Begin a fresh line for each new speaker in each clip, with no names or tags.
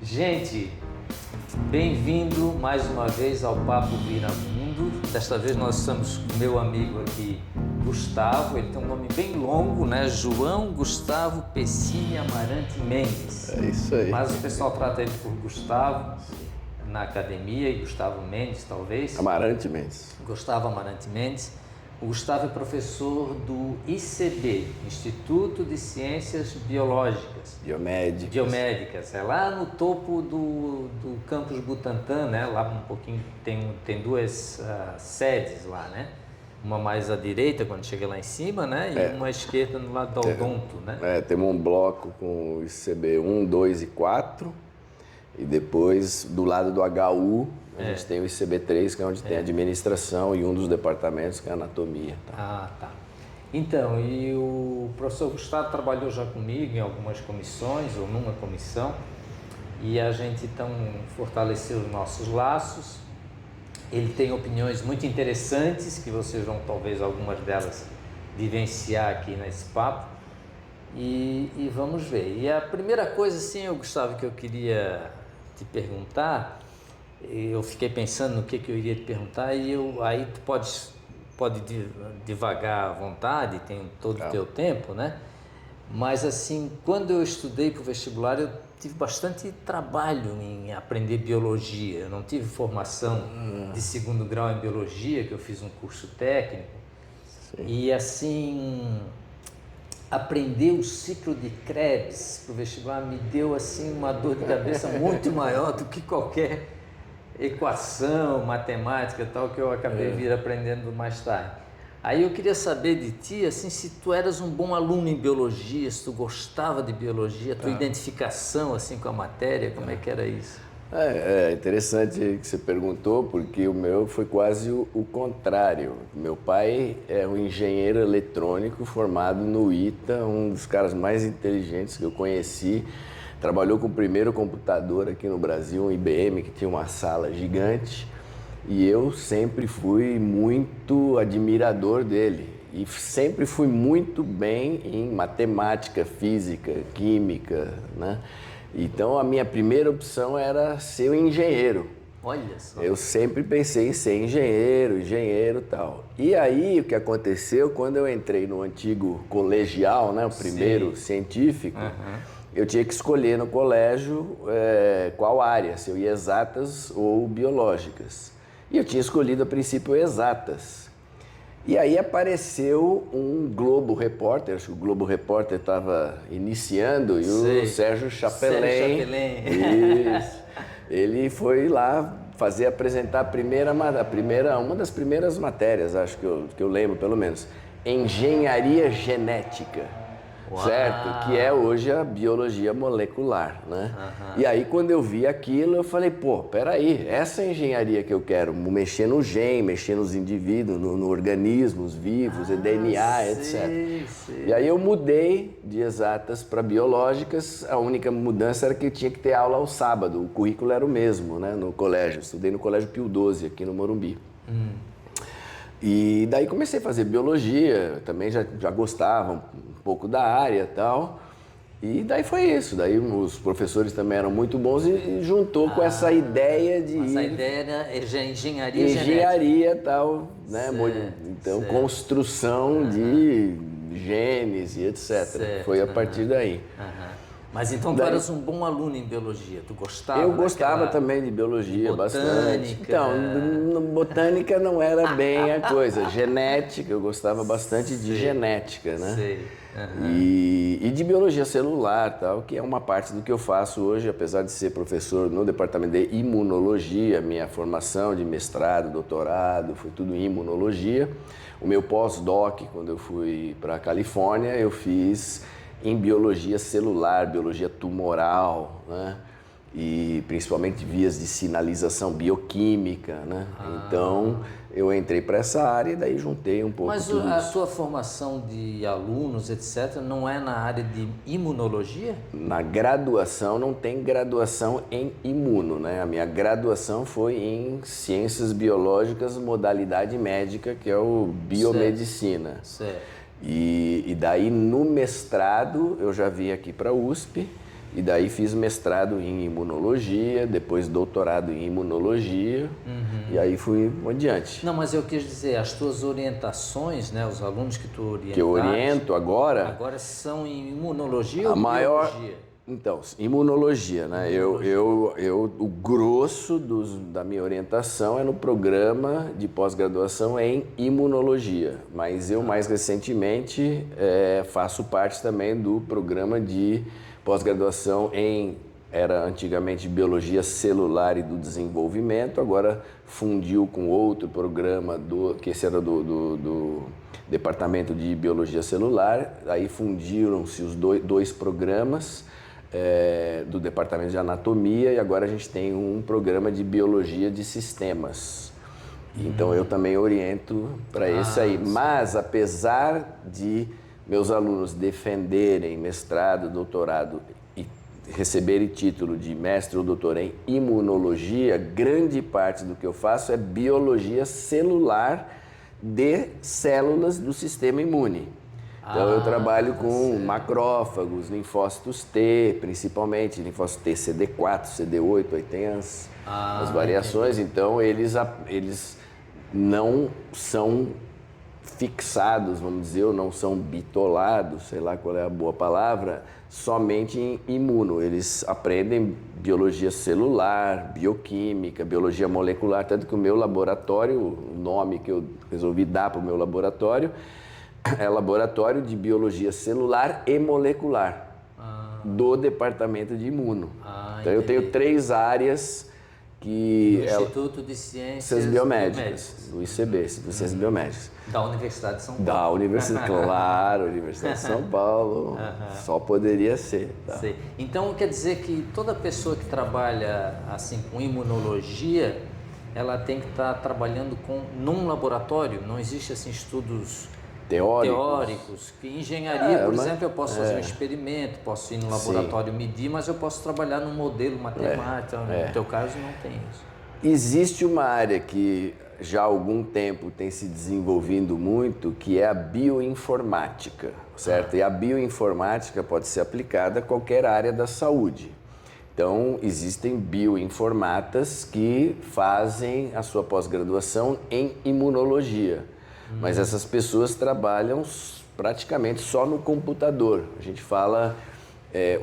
Gente, bem-vindo mais uma vez ao Papo Vira Mundo. Desta vez nós estamos com meu amigo aqui, Gustavo. Ele tem um nome bem longo, né? João Gustavo Pecini Amarante Mendes.
É isso aí.
Mas o pessoal trata ele por Gustavo na academia, e Gustavo Mendes, talvez.
Amarante Mendes.
Gustavo Amarante Mendes. O Gustavo é professor do ICB, Instituto de Ciências Biológicas. Biomédicas. É lá no topo do campus Butantã, né? Lá um pouquinho, tem duas sedes lá, né? Uma mais à direita, quando chega lá em cima, né? E uma à esquerda no lado do Odonto, né?
Temos um bloco com o ICB 1, 2 e 4. E depois, do lado do HU, a gente tem o ICB3, que é onde tem administração, e um dos departamentos que é anatomia. Tá?
Ah, tá. Então, e o professor Gustavo trabalhou já comigo em algumas comissões, ou numa comissão, e a gente então fortaleceu os nossos laços. Ele tem opiniões muito interessantes, que vocês vão talvez algumas delas vivenciar aqui nesse papo, e vamos ver. E a primeira coisa, assim, Gustavo, que eu queria te perguntar, eu fiquei pensando no que eu iria te perguntar, aí tu pode divagar à vontade, tem todo o teu tempo, né? Mas assim, quando eu estudei para o vestibular, eu tive bastante trabalho em aprender biologia. Eu não tive formação de segundo grau em biologia, que eu fiz um curso técnico. Sim. E assim, aprender o ciclo de Krebs para o vestibular me deu assim uma dor de cabeça muito maior do que qualquer equação, matemática e tal, que eu acabei vir aprendendo mais tarde. Aí eu queria saber de ti, assim, se tu eras um bom aluno em biologia, se tu gostava de biologia, tua identificação assim com a matéria, como é que era isso?
É interessante que você perguntou, porque o meu foi quase o contrário. Meu pai é um engenheiro eletrônico formado no ITA, um dos caras mais inteligentes que eu conheci. Trabalhou com o primeiro computador aqui no Brasil, um IBM, que tinha uma sala gigante. E eu sempre fui muito admirador dele. E sempre fui muito bem em matemática, física, química, né? Então a minha primeira opção era ser um engenheiro.
Olha só.
Eu sempre pensei em ser engenheiro e tal. E aí o que aconteceu, quando eu entrei no antigo colegial, né, o primeiro científico, eu tinha que escolher no colégio qual área, se eu ia exatas ou biológicas. E eu tinha escolhido a princípio exatas. E aí apareceu um Globo Repórter, acho que o Globo Repórter estava iniciando, e o Sérgio Chapelain, ele foi lá apresentar uma das primeiras matérias, acho que eu lembro pelo menos, engenharia genética.
Uau.
Certo? Que é hoje a biologia molecular, né? E aí quando eu vi aquilo, eu falei, peraí, essa é a engenharia que eu quero, mexer no gene, mexer nos indivíduos, no organismos vivos, DNA, etc. E aí eu mudei de exatas para biológicas, a única mudança era que eu tinha que ter aula ao sábado, o currículo era o mesmo, né, no colégio, estudei no Colégio Pio XII, aqui no Morumbi. E daí comecei a fazer biologia, também já gostava um pouco da área e tal. E daí foi isso, daí os professores também eram muito bons e juntou com essa ideia de...
Essa ideia era engenharia genética.
Engenharia e tal, né? Então construção de genes e etc. Foi a partir daí.
Mas então tu eras um bom aluno em biologia, tu gostava?
Eu gostava também de biologia, bastante. Então, botânica não era bem a coisa. Genética, eu gostava bastante de genética, né? E de biologia celular, tal, que é uma parte do que eu faço hoje, apesar de ser professor no departamento de imunologia, minha formação de mestrado, doutorado, foi tudo em imunologia. O meu pós-doc, quando eu fui para a Califórnia, eu fiz em biologia celular, biologia tumoral, né? E principalmente vias de sinalização bioquímica, né? Então eu entrei para essa área e daí juntei um pouco.
Mas a sua formação de alunos, etc., não é na área de imunologia?
Na graduação não tem graduação em imuno, né? A minha graduação foi em ciências biológicas, modalidade médica, que é o biomedicina.
Certo.
E daí no mestrado eu já vim aqui para a USP E daí fiz mestrado em imunologia, depois doutorado em imunologia, e aí fui adiante.
Não, mas eu quis dizer, as tuas orientações, né, os alunos que tu orientaste...
Que eu oriento agora...
Agora são em imunologia ou
biologia? Então, imunologia, né? O grosso da minha orientação é no programa de pós-graduação em imunologia, mas eu mais recentemente faço parte também do programa de pós-graduação era antigamente Biologia Celular e do Desenvolvimento, agora fundiu com outro programa, que esse era do Departamento de Biologia Celular, aí fundiram-se os dois programas do Departamento de Anatomia e agora a gente tem um programa de Biologia de Sistemas. Então eu também oriento para esse aí, mas apesar de meus alunos defenderem mestrado, doutorado e receberem título de mestre ou doutor em imunologia, grande parte do que eu faço é biologia celular de células do sistema imune. Então eu trabalho com macrófagos, linfócitos T, principalmente, linfócitos T, CD4, CD8, aí tem as variações, então eles não são fixados, vamos dizer, ou não são bitolados, sei lá qual é a boa palavra, somente em imuno. Eles aprendem biologia celular, bioquímica, biologia molecular, tanto que o meu laboratório, o nome que eu resolvi dar para o meu laboratório, é Laboratório de Biologia Celular e Molecular do Departamento de Imuno. Então eu tenho 3 áreas que...
Instituto de Ciências
Biomédicas, do ICB, Instituto de Ciências Biomédicas.
Da Universidade de São Paulo.
Da Universidade, claro, Universidade de São Paulo, só poderia ser. Tá?
Sei. Então quer dizer que toda pessoa que trabalha assim com imunologia, ela tem que estar trabalhando num laboratório? Não existe assim estudos teóricos que engenharia, por exemplo, eu posso fazer um experimento, posso ir no laboratório medir, mas eu posso trabalhar num modelo matemático. No teu caso não tem isso.
Existe uma área que já há algum tempo tem se desenvolvido muito, que é a bioinformática, certo? E a bioinformática pode ser aplicada a qualquer área da saúde. Então, existem bioinformatas que fazem a sua pós-graduação em imunologia. Mas essas pessoas trabalham praticamente só no computador. A gente fala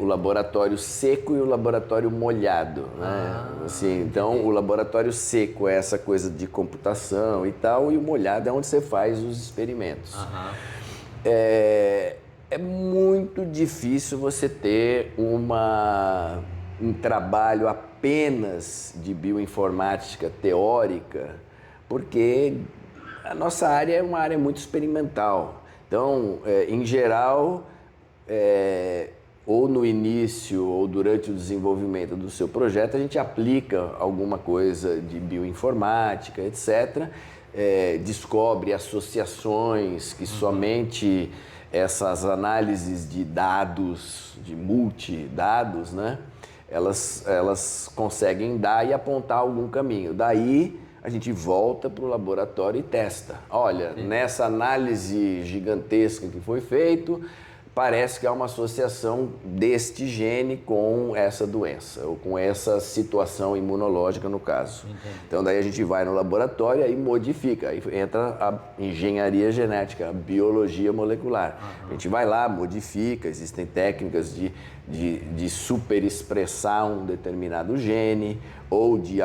o laboratório seco e o laboratório molhado, né? Assim, então, o laboratório seco é essa coisa de computação e tal, e o molhado é onde você faz os experimentos. É muito difícil você ter um trabalho apenas de bioinformática teórica, porque a nossa área é uma área muito experimental. Então, em geral, ou no início ou durante o desenvolvimento do seu projeto, a gente aplica alguma coisa de bioinformática, etc. Descobre associações que somente essas análises de dados, de multidados, né? Elas conseguem dar e apontar algum caminho. Daí, a gente volta para o laboratório e testa. Olha, nessa análise gigantesca que foi feito, parece que há uma associação deste gene com essa doença, ou com essa situação imunológica no caso. Então daí a gente vai no laboratório e modifica, aí entra a engenharia genética, a biologia molecular. A gente vai lá, modifica, existem técnicas de superexpressar um determinado gene, ou de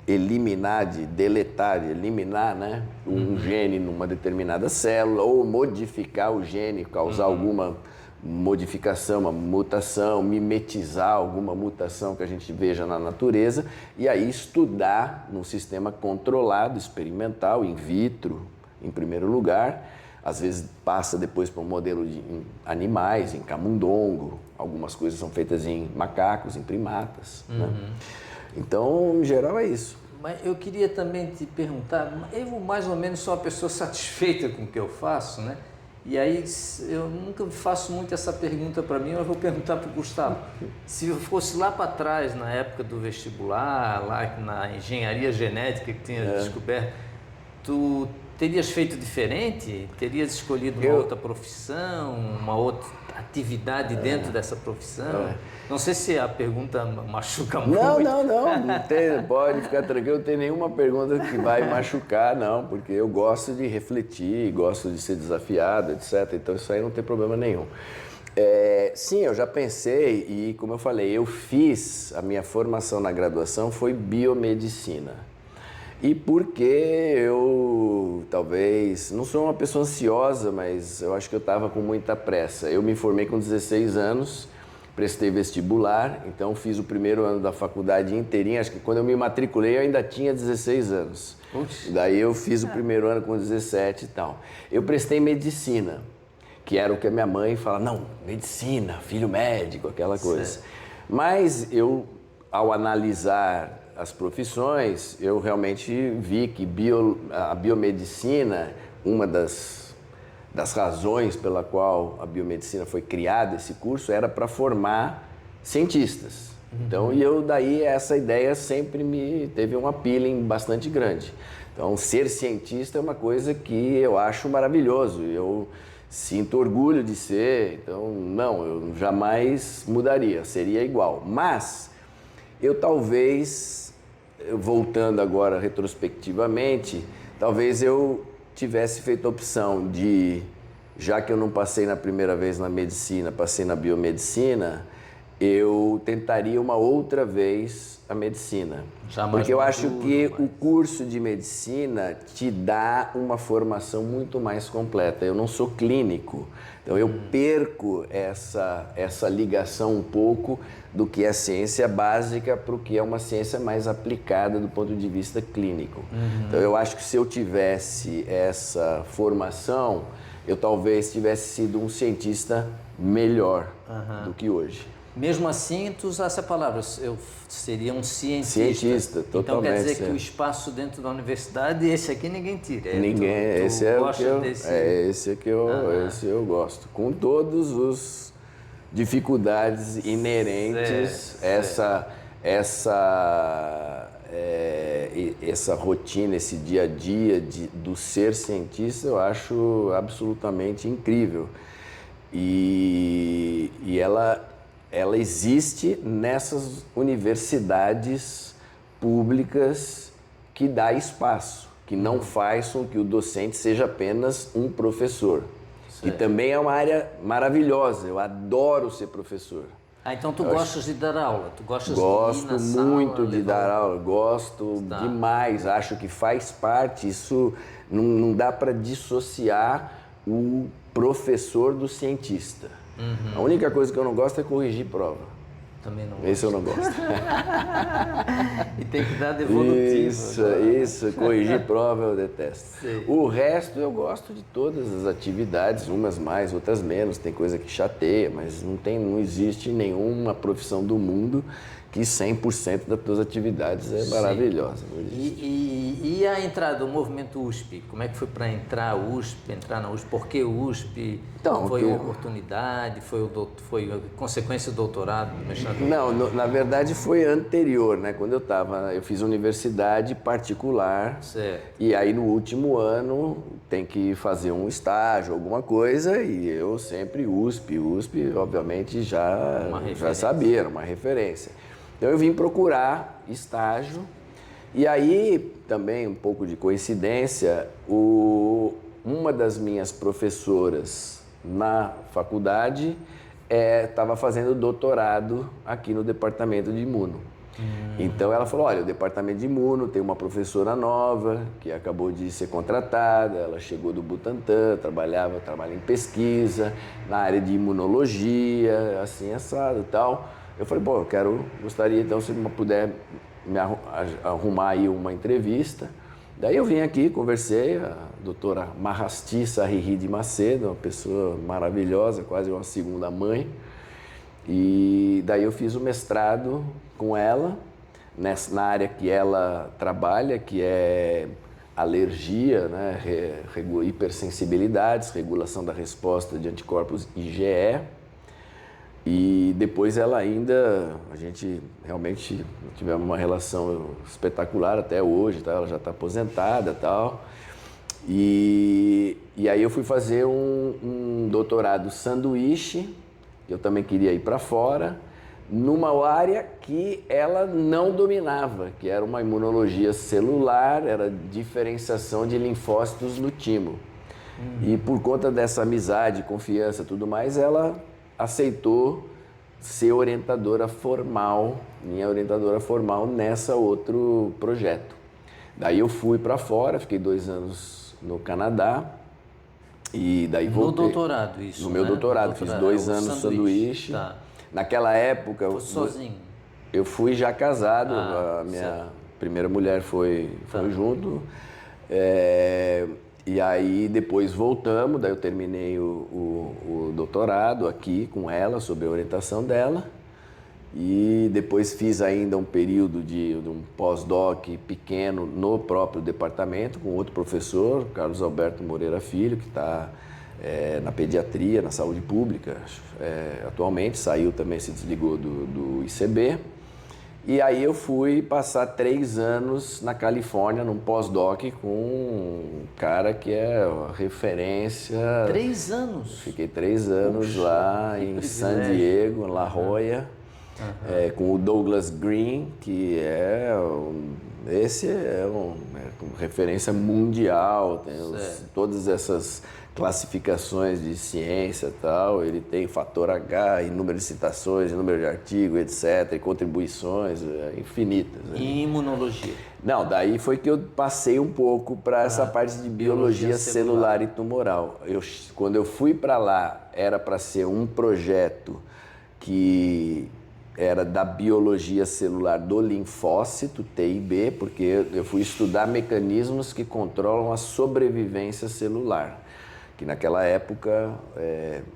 eliminar, de deletar, de eliminar, né, um gene numa determinada célula, ou modificar o gene, causar alguma modificação, uma mutação, mimetizar alguma mutação que a gente veja na natureza, e aí estudar num sistema controlado, experimental, in vitro, em primeiro lugar. Às vezes passa depois para um modelo em animais, em camundongo, algumas coisas são feitas em macacos, em primatas, né? Então, em geral, é isso.
Mas eu queria também te perguntar, eu mais ou menos sou uma pessoa satisfeita com o que eu faço, né? E aí eu nunca faço muito essa pergunta para mim, eu vou perguntar para o Gustavo. Se eu fosse lá para trás, na época do vestibular, lá na engenharia genética que tinha descoberto, tu terias feito diferente? Terias escolhido uma outra profissão, uma outra atividade dentro dessa profissão? Não sei se a pergunta machuca muito.
Não tem, pode ficar tranquilo, não tem nenhuma pergunta que vai machucar, não, porque eu gosto de refletir, gosto de ser desafiado, etc. Então isso aí não tem problema nenhum. Sim, eu já pensei e, como eu falei, eu fiz, a minha formação na graduação foi biomedicina. E porque eu, talvez, não sou uma pessoa ansiosa, mas eu acho que eu estava com muita pressa. Eu me formei com 16 anos, prestei vestibular, então fiz o primeiro ano da faculdade inteirinha. Acho que quando eu me matriculei eu ainda tinha 16 anos. Uxi. Daí eu fiz o primeiro ano com 17 e tal. Eu prestei medicina, que era o que a minha mãe fala, não, medicina, filho médico, aquela coisa. Certo. Mas eu, ao analisar as profissões, eu realmente vi que a biomedicina, uma das razões pela qual a biomedicina foi criada, esse curso, era para formar cientistas. Então, daí essa ideia sempre me teve um appealing bastante grande. Então, ser cientista é uma coisa que eu acho maravilhoso, eu sinto orgulho de ser, então, não, eu jamais mudaria, seria igual. Mas, eu talvez, voltando agora retrospectivamente, talvez eu tivesse feito a opção de, já que eu não passei na primeira vez na medicina, passei na biomedicina, eu tentaria uma outra vez a medicina. Porque eu acho que o curso de medicina te dá uma formação muito mais completa. Eu não sou clínico, então eu perco essa ligação um pouco do que é ciência básica para o que é uma ciência mais aplicada do ponto de vista clínico. Então eu acho que se eu tivesse essa formação, eu talvez tivesse sido um cientista melhor do que hoje.
Mesmo assim, tu usasse a palavra, eu seria um cientista.
Cientista, totalmente.
Então quer dizer que o espaço dentro da universidade, esse aqui ninguém tira.
Ninguém, esse é o que eu, esse eu gosto. Com todos os dificuldades inerentes, essa rotina, esse dia a dia do ser cientista, eu acho absolutamente incrível. E ela existe nessas universidades públicas que dá espaço, que não faz com que o docente seja apenas um professor. Certo. E também é uma área maravilhosa, eu adoro ser professor.
Então tu gostas de dar aula? Tu gostas
gosto
de ir na sala,
muito de dar aula, gosto demais, acho que faz parte, isso não dá para dissociar o professor do cientista. A única coisa que eu não gosto é corrigir prova.
Também não gosto.
Esse eu não gosto.
E tem que dar devolutivo.
Isso, corrigir prova eu detesto. Sim. O resto eu gosto de todas as atividades, umas mais, outras menos. Tem coisa que chateia, mas não existe nenhuma profissão do mundo que 100% das tuas atividades é maravilhosa.
E a entrada do movimento USP? Como é que foi para entrar na USP? Por que USP? Então, foi uma oportunidade? Foi consequência do doutorado?
Não, na verdade foi anterior, né? Quando eu fiz universidade particular. Certo. E aí no último ano tem que fazer um estágio, alguma coisa, e eu sempre USP, obviamente já sabia, era uma referência. Então eu vim procurar estágio e aí também um pouco de coincidência, uma das minhas professoras na faculdade estava fazendo doutorado aqui no departamento de imuno. Então ela falou, olha, o departamento de imuno tem uma professora nova que acabou de ser contratada, ela chegou do Butantan, trabalha em pesquisa, na área de imunologia, assim, assado e tal. Eu falei, gostaria então, se me puder me arrumar aí uma entrevista. Daí eu vim aqui, conversei, a doutora Mahasti Sarrihi de Macedo, uma pessoa maravilhosa, quase uma segunda mãe. E daí eu fiz o mestrado com ela, na área que ela trabalha, que é alergia, né, hipersensibilidades, regulação da resposta de anticorpos IgE. E depois a gente realmente tivemos uma relação espetacular até hoje, tá? Ela já está aposentada e tal. E aí eu fui fazer um doutorado sanduíche eu também queria ir para fora, numa área que ela não dominava, que era uma imunologia celular, era diferenciação de linfócitos no timo. E por conta dessa amizade, confiança e tudo mais, ela aceitou ser orientadora formal, minha orientadora formal nessa outro projeto. Daí eu fui para fora, fiquei 2 anos no Canadá e daí voltei.
No doutorado isso,
No meu doutorado, fiz 2 anos sanduíche.
Tá.
Naquela época...
Foi sozinho?
Eu fui já casado, a minha primeira mulher foi junto. E aí depois voltamos, daí eu terminei o doutorado aqui com ela, sob a orientação dela. E depois fiz ainda um período de um pós-doc pequeno no próprio departamento, com outro professor, Carlos Alberto Moreira Filho, que está na pediatria, na saúde pública. Atualmente saiu também, se desligou do ICB. E aí eu fui passar 3 anos na Califórnia, num pós-doc, com um cara que é referência...
3 anos?
Fiquei 3 anos lá em San Diego, La Jolla, com o Douglas Green, que esse é uma referência mundial, tem todas essas classificações de ciência e tal, ele tem fator H, e número de citações, e número de artigos, etc, e contribuições infinitas.
E imunologia?
Não, daí foi que eu passei um pouco para essa parte de biologia celular e tumoral. Quando eu fui para lá, era para ser um projeto que era da biologia celular do linfócito, TIB, porque eu fui estudar mecanismos que controlam a sobrevivência celular. Que naquela época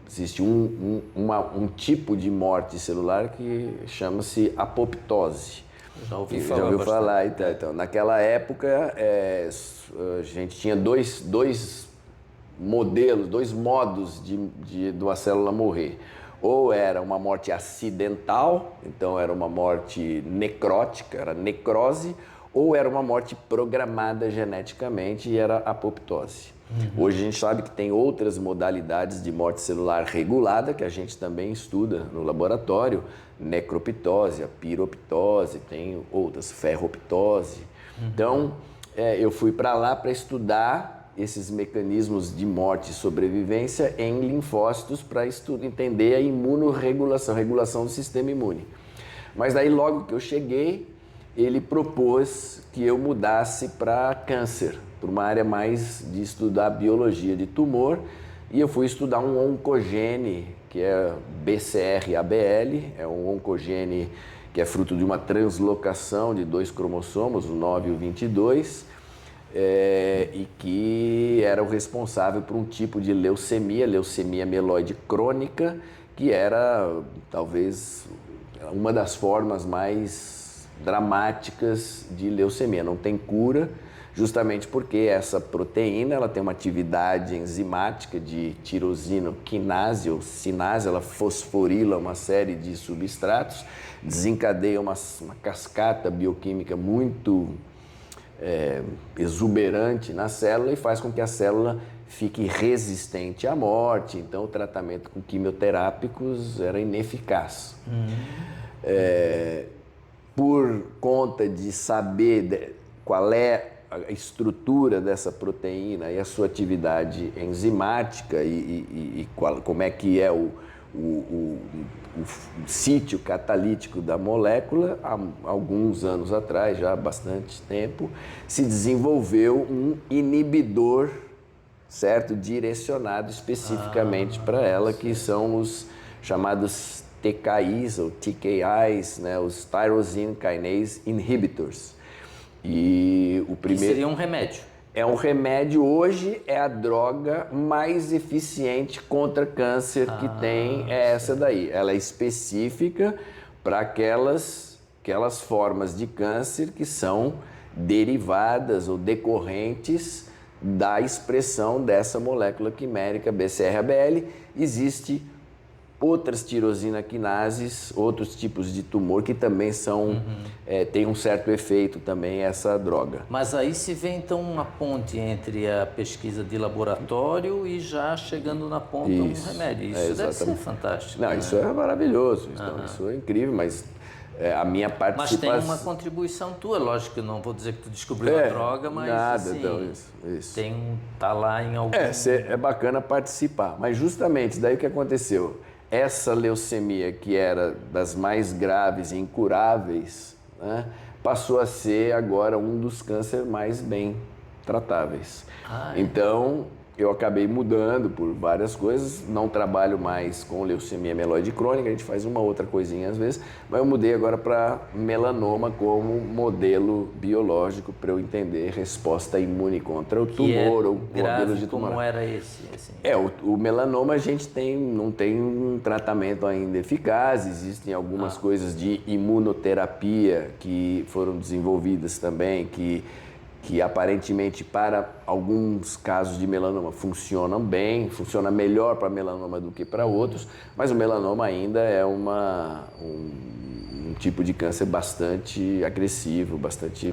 existe um tipo de morte celular que chama-se apoptose.
Já ouvi
falar. Então, naquela época a gente tinha dois modelos, 2 modos de uma célula morrer. Ou era uma morte acidental, então era uma morte necrótica, era necrose, ou era uma morte programada geneticamente e era apoptose. Hoje a gente sabe que tem outras modalidades de morte celular regulada que a gente também estuda no laboratório, necroptose, a piroptose, tem outras, ferroptose. Então, eu fui para lá para estudar esses mecanismos de morte e sobrevivência em linfócitos para entender a imunorregulação, a regulação do sistema imune. Mas daí logo que eu cheguei, ele propôs que eu mudasse para câncer, para uma área mais de estudar biologia de tumor, e eu fui estudar um oncogene, que é BCR-ABL, é um oncogene que é fruto de uma translocação de 2 cromossomos, o 9 e o 22, e que era o responsável por um tipo de leucemia mieloide crônica, que era talvez uma das formas mais dramáticas de leucemia. Não tem cura, justamente porque essa proteína ela tem uma atividade enzimática de tirosina quinase ou sinase, ela fosforila uma série de substratos, desencadeia uma cascata bioquímica muito exuberante na célula e faz com que a célula fique resistente à morte. Então o tratamento com quimioterápicos era ineficaz. Por conta de saber qual é a estrutura dessa proteína e a sua atividade enzimática e como é que é o sítio catalítico da molécula, há alguns anos atrás, já há bastante tempo, se desenvolveu um inibidor, certo? Direcionado especificamente para ela, que são os chamados TKIs ou TKIs, né? Os Tyrosine Kinase Inhibitors. E o primeiro...
Que seria um remédio.
É um remédio, hoje é a droga mais eficiente contra câncer que tem, essa daí. Ela é específica para aquelas formas de câncer que são derivadas ou decorrentes da expressão dessa molécula quimérica BCR-ABL. Existe outras tirosina quinases, outros tipos de tumor que também são, tem um certo efeito também essa droga.
Mas aí se vê então uma ponte entre a pesquisa de laboratório e já chegando na ponta um remédio. Isso deve ser fantástico.
Não, isso é maravilhoso, então, isso é incrível, mas a minha participação...
Mas tem uma contribuição tua, lógico que eu não vou dizer que tu descobriu a droga, mas
nada,
assim,
então, isso.
Tá lá em algum...
É bacana participar, mas justamente daí o que aconteceu? Essa leucemia, que era das mais graves e incuráveis, né, passou a ser agora um dos cânceres mais bem tratáveis. Então, eu acabei mudando por várias coisas, não trabalho mais com leucemia mieloide crônica, a gente faz uma outra coisinha às vezes, mas eu mudei agora para melanoma como modelo biológico para eu entender resposta imune contra o tumor ou modelos de tumor.
Como era esse? Assim?
O melanoma a gente não tem um tratamento ainda eficaz, existem algumas coisas de imunoterapia que foram desenvolvidas também, que aparentemente para alguns casos de melanoma funcionam bem, funciona melhor para melanoma do que para outros, mas o melanoma ainda é um tipo de câncer bastante agressivo, bastante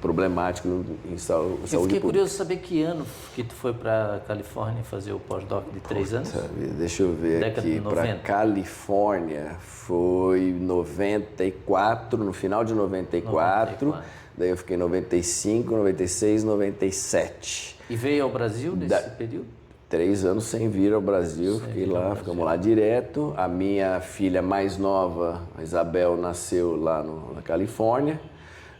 problemático em saúde pública.
Eu fiquei curioso de saber que ano que tu foi para a Califórnia fazer o pós-doc de 3 anos?
Deixa eu ver aqui, para Califórnia foi 94, no final de 94. Daí eu fiquei em 95, 96, 97.
E veio ao Brasil nesse período?
3 anos sem vir ao Brasil, fiquei lá, ficamos lá direto. A minha filha mais nova, a Isabel, nasceu lá na Califórnia.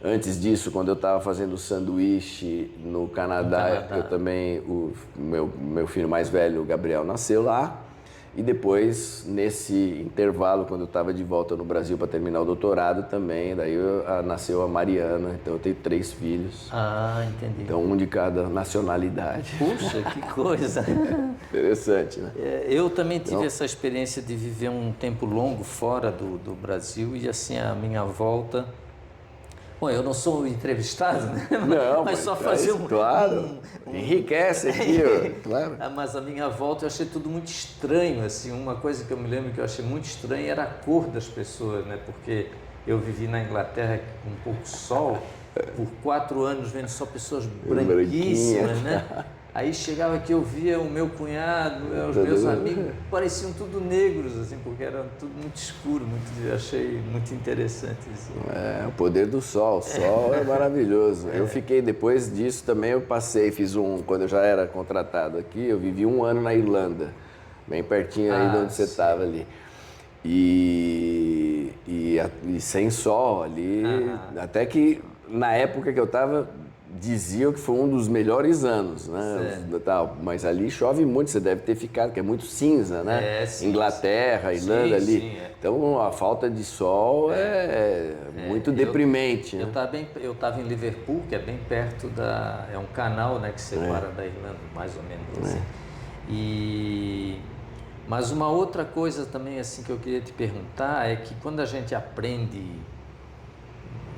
Antes disso, quando eu estava fazendo sanduíche no Canadá, eu também, o meu filho mais velho, o Gabriel, nasceu lá. E depois, nesse intervalo, quando eu estava de volta no Brasil para terminar o doutorado também, daí nasceu a Mariana, então eu tenho 3 filhos.
Entendi.
Então, um de cada nacionalidade.
Puxa, que coisa!
Interessante, né?
Eu também tive essa experiência de viver um tempo longo fora do Brasil e assim, a minha volta... Bom, eu não sou entrevistado, né?
Não,
mas só fazer
claro, enriquece aqui, claro.
Mas a minha volta eu achei tudo muito estranho, assim, uma coisa que eu me lembro que eu achei muito estranha era a cor das pessoas, né? Porque eu vivi na Inglaterra com pouco sol, por 4 anos vendo só pessoas branquíssimas, né? Aí chegava aqui, eu via o meu cunhado, os meus amigos, pareciam tudo negros, assim, porque era tudo muito escuro, eu achei muito interessante isso.
O poder do sol, o sol é maravilhoso. Eu fiquei, depois disso também eu passei, quando eu já era contratado aqui, eu vivi 1 ano na Irlanda, bem pertinho aí de onde você estava ali. E sem sol ali, até que na época que eu estava, diziam que foi um dos melhores anos, né? Mas ali chove muito, você deve ter ficado, que é muito cinza, né? Inglaterra, Irlanda ali.
Sim,
Então a falta de sol é muito deprimente.
Eu estava em Liverpool, que é bem perto é um canal, né, que separa da Irlanda, mais ou menos assim. Mas uma outra coisa também assim que eu queria te perguntar é que quando a gente aprende,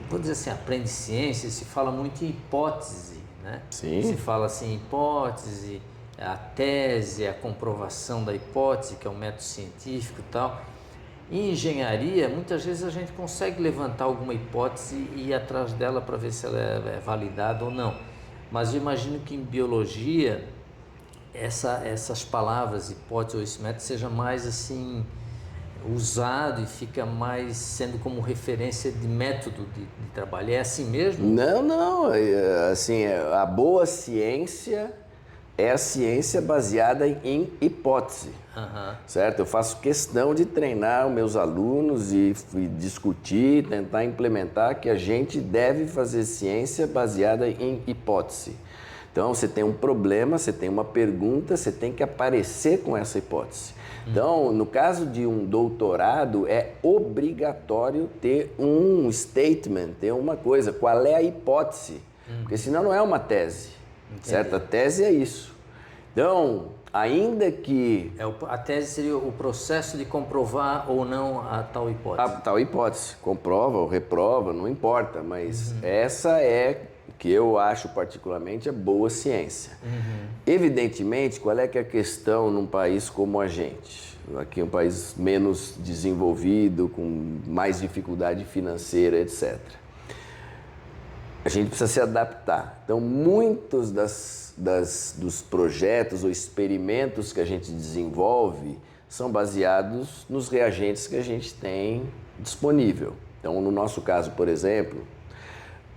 vou dizer assim, aprende ciência, se fala muito em hipótese, né?
Sim.
Se fala assim, hipótese, a tese, a comprovação da hipótese, que é um método científico e tal. Em engenharia, muitas vezes a gente consegue levantar alguma hipótese e ir atrás dela para ver se ela é validada ou não. Mas eu imagino que em biologia, essas palavras, hipótese ou esse método, seja mais assim usado e fica mais sendo como referência de método de trabalho. É assim mesmo?
Não. Assim, a boa ciência é a ciência baseada em hipótese, certo? Eu faço questão de treinar os meus alunos e discutir, tentar implementar que a gente deve fazer ciência baseada em hipótese. Então, você tem um problema, você tem uma pergunta, você tem que aparecer com essa hipótese. Então, no caso de um doutorado, é obrigatório ter um statement, ter uma coisa, qual é a hipótese, porque senão não é uma tese, certo? A tese é isso. Então, ainda que...
A tese seria o processo de comprovar ou não a tal hipótese.
A tal hipótese, comprova ou reprova, não importa, mas essa é que eu acho particularmente a boa ciência. Evidentemente, qual é que é a questão num país como a gente? Aqui é um país menos desenvolvido, com mais dificuldade financeira, etc. A gente precisa se adaptar. Então, muitos dos projetos ou experimentos que a gente desenvolve são baseados nos reagentes que a gente tem disponível. Então, no nosso caso, por exemplo,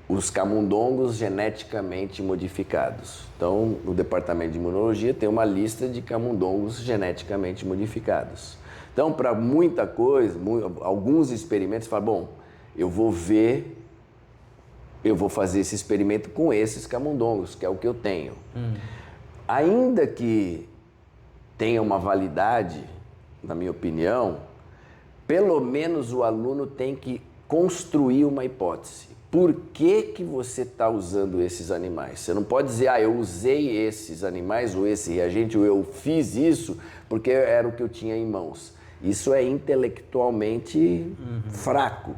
os camundongos geneticamente modificados. Então, no departamento de imunologia tem uma lista de camundongos geneticamente modificados. Então, para muita coisa, alguns experimentos, fala, bom, eu vou fazer esse experimento com esses camundongos, que é o que eu tenho. Ainda que tenha uma validade, na minha opinião, pelo menos o aluno tem que construir uma hipótese. Por que você está usando esses animais? Você não pode dizer, eu usei esses animais ou esse reagente, ou eu fiz isso porque era o que eu tinha em mãos. Isso é intelectualmente fraco,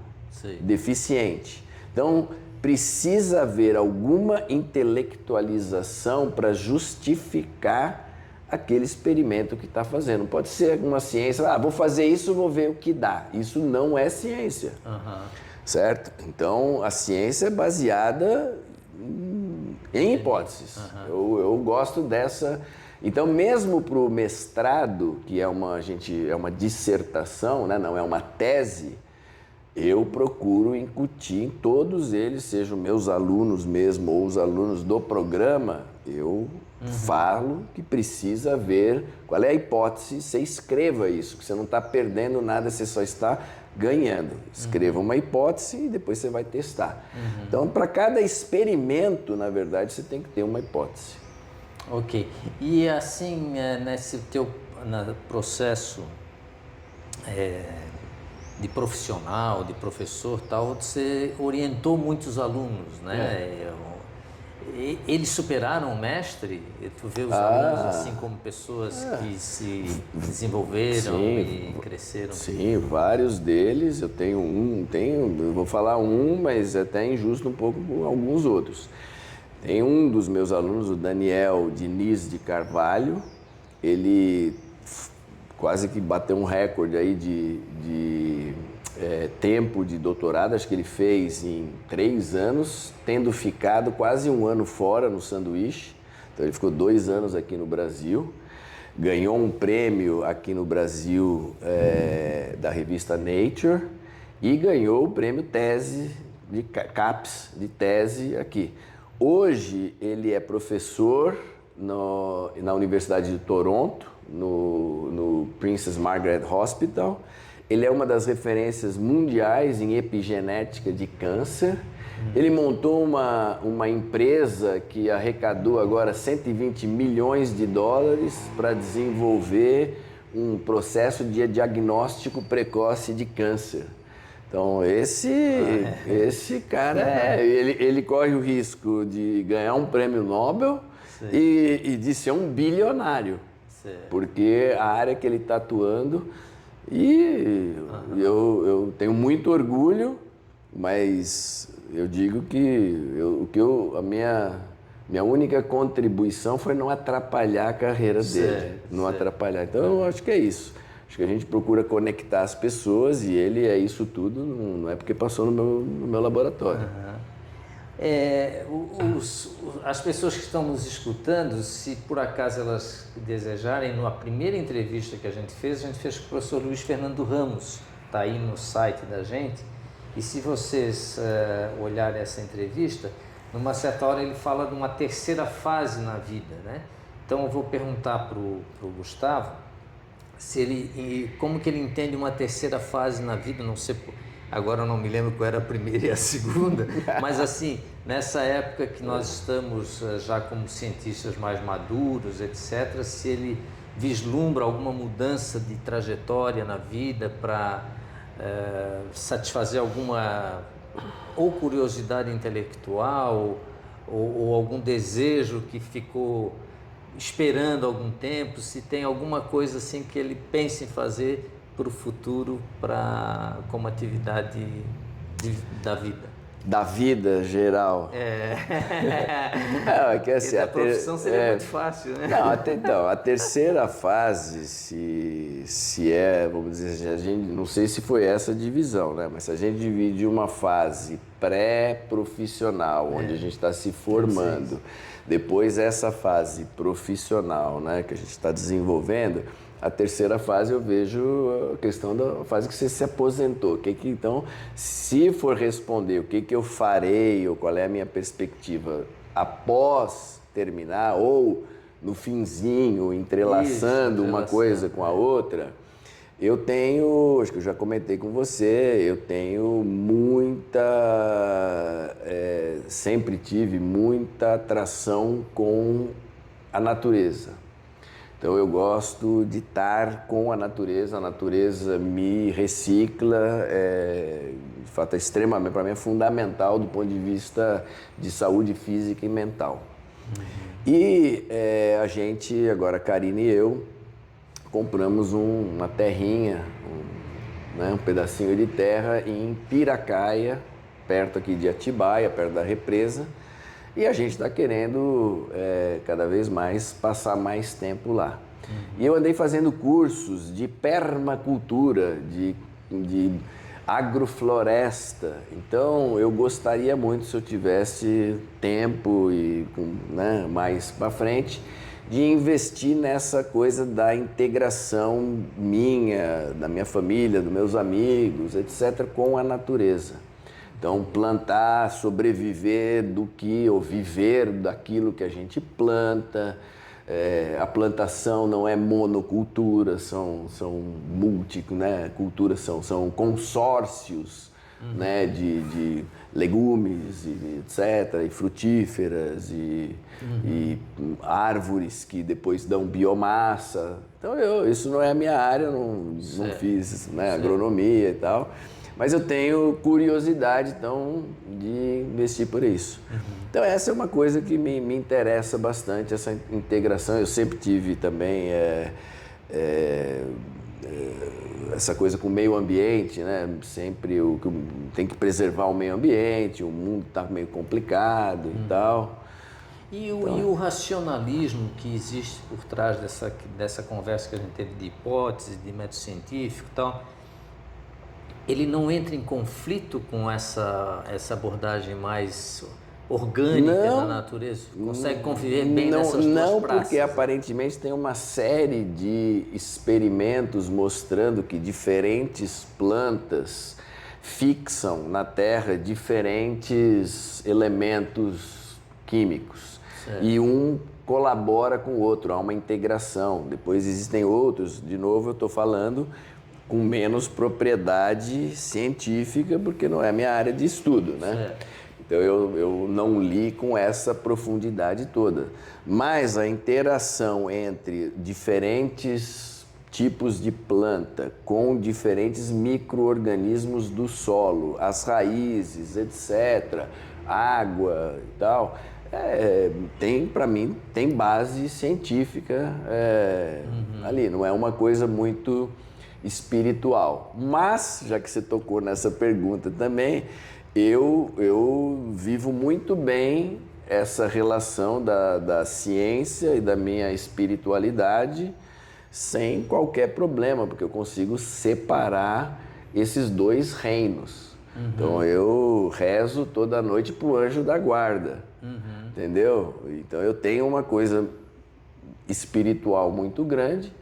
deficiente. Então, precisa haver alguma intelectualização para justificar aquele experimento que está fazendo. Pode ser uma ciência, vou fazer isso, vou ver o que dá. Isso não é ciência. Certo? Então, a ciência é baseada em hipóteses. Eu gosto dessa. Então, mesmo para o mestrado, que é uma dissertação, né? Não é uma tese, eu procuro incutir em todos eles, sejam meus alunos mesmo ou os alunos do programa, eu falo que precisa ver qual é a hipótese, você escreva isso, que você não está perdendo nada, você só está ganhando. Escreva uma hipótese e depois você vai testar. Então, para cada experimento, na verdade, você tem que ter uma hipótese.
Ok. E assim, nesse teu processo de profissional, de professor, tal, você orientou muitos alunos, né? Eles superaram o mestre? Tu vê os alunos assim como pessoas que se desenvolveram e cresceram?
Sim, vários deles. Eu vou falar mas é até injusto um pouco com alguns outros. Tem um dos meus alunos, o Daniel Diniz de Carvalho, ele quase que bateu um recorde aí de tempo de doutorado, acho que ele fez em 3 anos, tendo ficado quase 1 ano fora no sanduíche. Então ele ficou 2 anos aqui no Brasil, ganhou um prêmio aqui no Brasil da revista Nature e ganhou o prêmio tese de CAPES, de tese aqui. Hoje ele é professor na Universidade de Toronto, no Princess Margaret Hospital. Ele é uma das referências mundiais em epigenética de câncer. Ele montou uma empresa que arrecadou agora 120 milhões de dólares para desenvolver um processo de diagnóstico precoce de câncer. Então, esse cara, ele corre o risco de ganhar um prêmio Nobel e de ser um bilionário. Porque a área que ele está atuando... E eu tenho muito orgulho, mas eu digo que a minha única contribuição foi não atrapalhar a carreira dele. Não atrapalhar. Então, eu acho que é isso. Acho que a gente procura conectar as pessoas e ele é isso tudo, não é porque passou no meu laboratório.
As pessoas que estão nos escutando, se por acaso elas desejarem, na primeira entrevista que a gente fez com o professor Luiz Fernando Ramos, está aí no site da gente, e se vocês olharem essa entrevista, numa certa hora ele fala de uma terceira fase na vida, né? Então eu vou perguntar para o Gustavo como que ele entende uma terceira fase na vida, não sei... Agora eu não me lembro qual era a primeira e a segunda, mas assim, nessa época que nós estamos já como cientistas mais maduros, etc., se ele vislumbra alguma mudança de trajetória na vida para satisfazer alguma ou curiosidade intelectual ou algum desejo que ficou esperando algum tempo, se tem alguma coisa assim que ele pensa em fazer para o futuro, como atividade da vida.
da vida geral.
É que assim, a profissão seria muito fácil, né?
Não, então, a terceira fase, se é, vamos dizer, a gente, não sei se foi essa a divisão, né? Mas se a gente divide uma fase pré-profissional, onde a gente está se formando, depois essa fase profissional, né, que a gente está desenvolvendo, a terceira fase eu vejo a questão da fase que você se aposentou. Então, se for responder o que eu farei ou qual é a minha perspectiva após terminar ou no finzinho, entrelaçando uma coisa com a outra, eu tenho, acho que eu já comentei com você, eu tenho sempre tive muita atração com a natureza. Então eu gosto de estar com a natureza me recicla, de fato é extremamente, para mim é fundamental do ponto de vista de saúde física e mental. E a gente, agora a Karine e eu, compramos uma terrinha, um pedacinho de terra em Piracaia, perto aqui de Atibaia, perto da represa. E a gente está querendo cada vez mais passar mais tempo lá. E eu andei fazendo cursos de permacultura, de agrofloresta. Então eu gostaria muito, se eu tivesse tempo e mais para frente, de investir nessa coisa da integração minha, da minha família, dos meus amigos, etc., com a natureza. Então, plantar, sobreviver ou viver daquilo que a gente planta. A plantação não é monocultura, são culturas, são consórcios de legumes, etc., e frutíferas, e árvores que depois dão biomassa. Então, isso não é a minha área, não fiz agronomia e tal. Mas eu tenho curiosidade, então, de investir por isso. Então, essa é uma coisa que me interessa bastante, essa integração. Eu sempre tive também essa coisa com o meio ambiente, né? Sempre tem que preservar o meio ambiente, o mundo está meio complicado e tal.
E o racionalismo que existe por trás dessa conversa que a gente teve de hipótese, de método científico e tal, ele não entra em conflito com essa abordagem mais orgânica da natureza? Consegue conviver bem nessas duas praças?
Não, porque aparentemente tem uma série de experimentos mostrando que diferentes plantas fixam na terra diferentes elementos químicos. Certo. E um colabora com o outro, há uma integração. Depois existem outros, de novo eu estou falando com menos propriedade científica, porque não é a minha área de estudo, né? Certo. Então eu não li com essa profundidade toda. Mas a interação entre diferentes tipos de planta com diferentes micro-organismos do solo, as raízes, etc., água e tal, para mim, tem base científica ali, não é uma coisa muito espiritual. Mas, já que você tocou nessa pergunta também, eu vivo muito bem essa relação da ciência e da minha espiritualidade sem qualquer problema, porque eu consigo separar esses dois reinos. Então eu rezo toda noite pro anjo da guarda, entendeu? Então eu tenho uma coisa espiritual muito grande,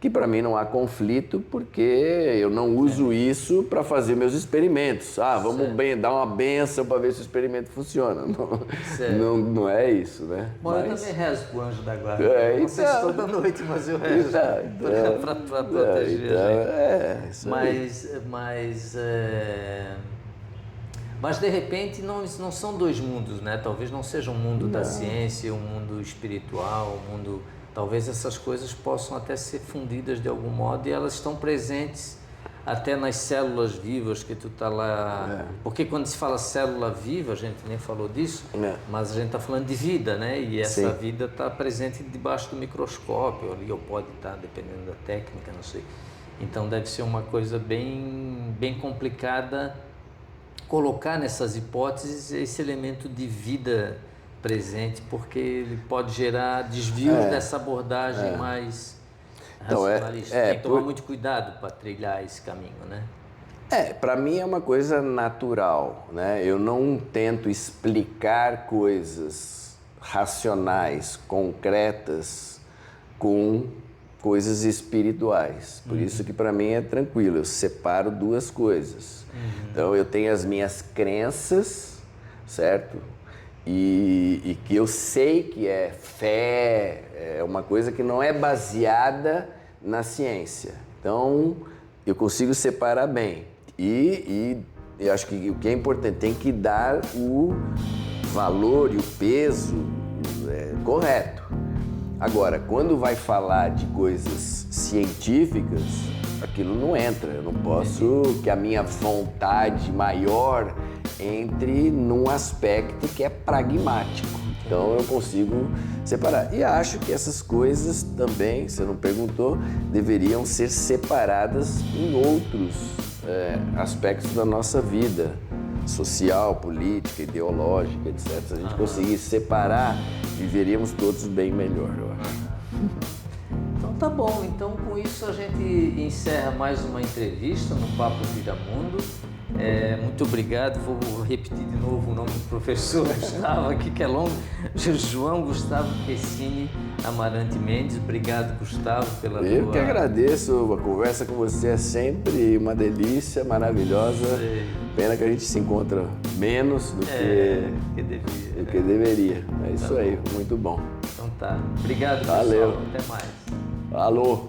que para mim não há conflito, porque eu não uso isso para fazer meus experimentos. Vamos dar uma benção para ver se o experimento funciona. Não é isso, né?
Bom, eu também rezo pro anjo da guarda. Não sei se toda noite, mas eu rezo para proteger a gente. Mas de repente não são dois mundos, né? Talvez não seja um mundo da ciência, um mundo espiritual, um mundo... Talvez essas coisas possam até ser fundidas de algum modo, e elas estão presentes até nas células vivas que tu tá lá. Porque quando se fala célula viva, a gente nem falou disso, mas a gente está falando de vida, né? E essa vida está presente debaixo do microscópio ali, ou pode estar, dependendo da técnica, não sei. Então deve ser uma coisa bem complicada colocar nessas hipóteses esse elemento de vida presente, porque ele pode gerar desvios dessa abordagem mais racionalista. Tem que tomar muito cuidado para trilhar esse caminho, né?
Para mim é uma coisa natural, né? Eu não tento explicar coisas racionais, concretas, com coisas espirituais. Por isso que para mim é tranquilo, eu separo duas coisas. Então eu tenho as minhas crenças, certo? E que eu sei que é fé, é uma coisa que não é baseada na ciência. Então eu consigo separar bem. E eu acho que o que é importante, tem que dar o valor e o peso correto. Agora, quando vai falar de coisas científicas, aquilo não entra. Eu não posso que a minha vontade maior entre num aspecto que é pragmático. Então eu consigo separar. E acho que essas coisas também, você não perguntou, deveriam ser separadas em outros aspectos da nossa vida social, política, ideológica, etc. Se a gente conseguisse separar, viveríamos todos bem melhor, eu acho.
Então tá bom, então com isso a gente encerra mais uma entrevista no Papo Viramundo. Muito obrigado, vou repetir de novo o nome do professor Gustavo aqui, que é longo, João Gustavo Pessini Amarante Mendes. Obrigado, Gustavo, pela tua...
Eu que agradeço, a conversa com você é sempre uma delícia, maravilhosa. Pena que a gente se encontra menos do que deveria. É isso aí, muito bom.
Então tá, obrigado,
pessoal. Valeu.
Até mais.
Alô.